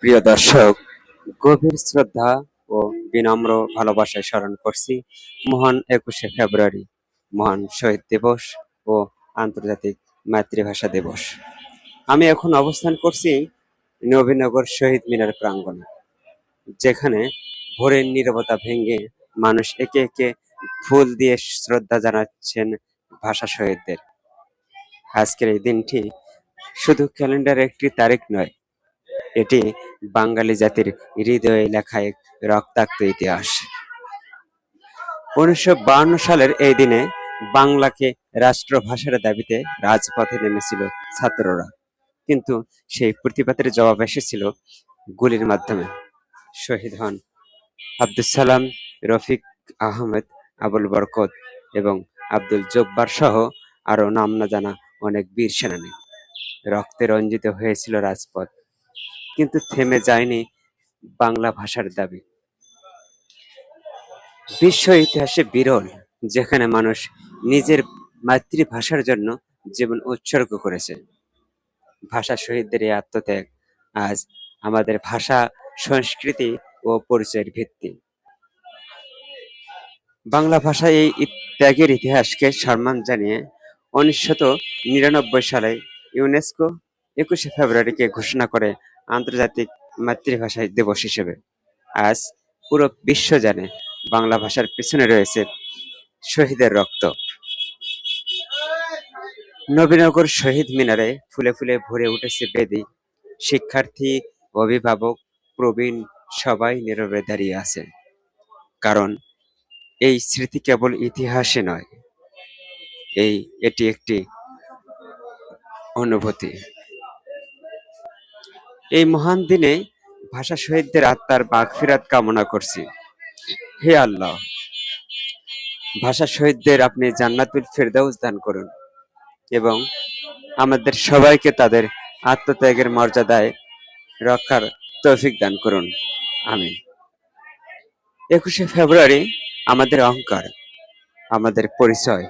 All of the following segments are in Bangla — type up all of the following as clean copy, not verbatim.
প্রিয় দর্শক, গভীর শ্রদ্ধা ও বিনম্র ভালোবাসায় স্মরণ করছি মহান 21শে ফেব্রুয়ারি, মহান শহীদ দিবস ও আন্তর্জাতিক মাতৃভাষা দিবস। আমি এখন অবস্থান করছি নবীনগর শহীদ মিনার প্রাঙ্গণে, যেখানে ভোরের নীরবতা ভেঙে মানুষ একে একে ফুল দিয়ে শ্রদ্ধা জানাচ্ছেন ভাষা শহীদদের। আজকের এই দিনটি শুধু ক্যালেন্ডারে একটি তারিখ নয়, এটি বাঙালি জাতির হৃদয়ে লেখা এক রক্তাক্ত ইতিহাস। 1952 সালের এই দিনে বাংলাকে রাষ্ট্রভাষার দাবিতে রাজপথে নেমেছিল ছাত্ররা, কিন্তু সেই প্রতিবাদের জবাব এসেছিল গুলির মাধ্যমে। শহীদ হন আব্দুল সালাম, রফিক আহমেদ, আবুল বরকত এবং আব্দুল জব্বার সহ আরো নাম না জানা অনেক বীর সেনানী। রক্তে রঞ্জিত হয়েছিল রাজপথ, কিন্তু থেমে যায়নি বাংলা ভাষার দাবি। বিশ্ব ইতিহাসে বিরল, যেখানে মানুষ নিজের মাতৃভাষার জন্য জীবন উৎসর্গ করেছে। ভাষা শহীদদের এই আত্মত্যাগ আজ আমাদের ভাষা, সংস্কৃতি ও পরিচয়ের ভিত্তি। বাংলা ভাষা এই ত্যাগের ইতিহাসকে সম্মান জানিয়ে 1999 সালে ইউনেস্কো 21শে ফেব্রুয়ারিকে ঘোষণা করে আন্তর্জাতিক মাতৃভাষা দিবস হিসেবে। আজ পুরো বিশ্ব জানে বাংলা ভাষার পিছনে রয়েছে শহীদের রক্ত। নবীনগর শহীদ মিনারে ফুলে ফুলে ভরে উঠেছে বেদি। শিক্ষার্থী, অভিভাবক, প্রবীণ সবাই নীরবে দাঁড়িয়ে আছে, কারণ এই স্মৃতি কেবল ইতিহাসে নয়, এটি একটি অনুভূতি। এই মহান দিনে ভাষা শহীদদের আত্মার মাগফিরাত কামনা করছি। হে আল্লাহ, ভাষা শহীদদের আপনি জান্নাতুল ফেরদাউস দান করুন এবং আমাদের সবাইকে তাদের আত্মত্যাগের মর্যাদায় রক্ষার তৌফিক দান করুন। আমিন। 21শে ফেব্রুয়ারি আমাদের অহংকার, আমাদের পরিচয়,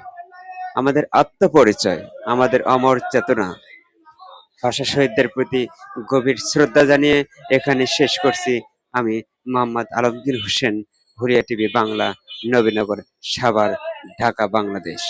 আমাদের আত্মপরিচয়, আমাদের অমর চেতনা। ভাষা শহীদদের প্রতি গভীর শ্রদ্ধা জানিয়ে এখানে শেষ করছি আমি, মোহাম্মদ আলমগীর হোসেন, হুরিয়া টিভি বাংলা, নবীনগর, সাভার, ঢাকা, বাংলাদেশ।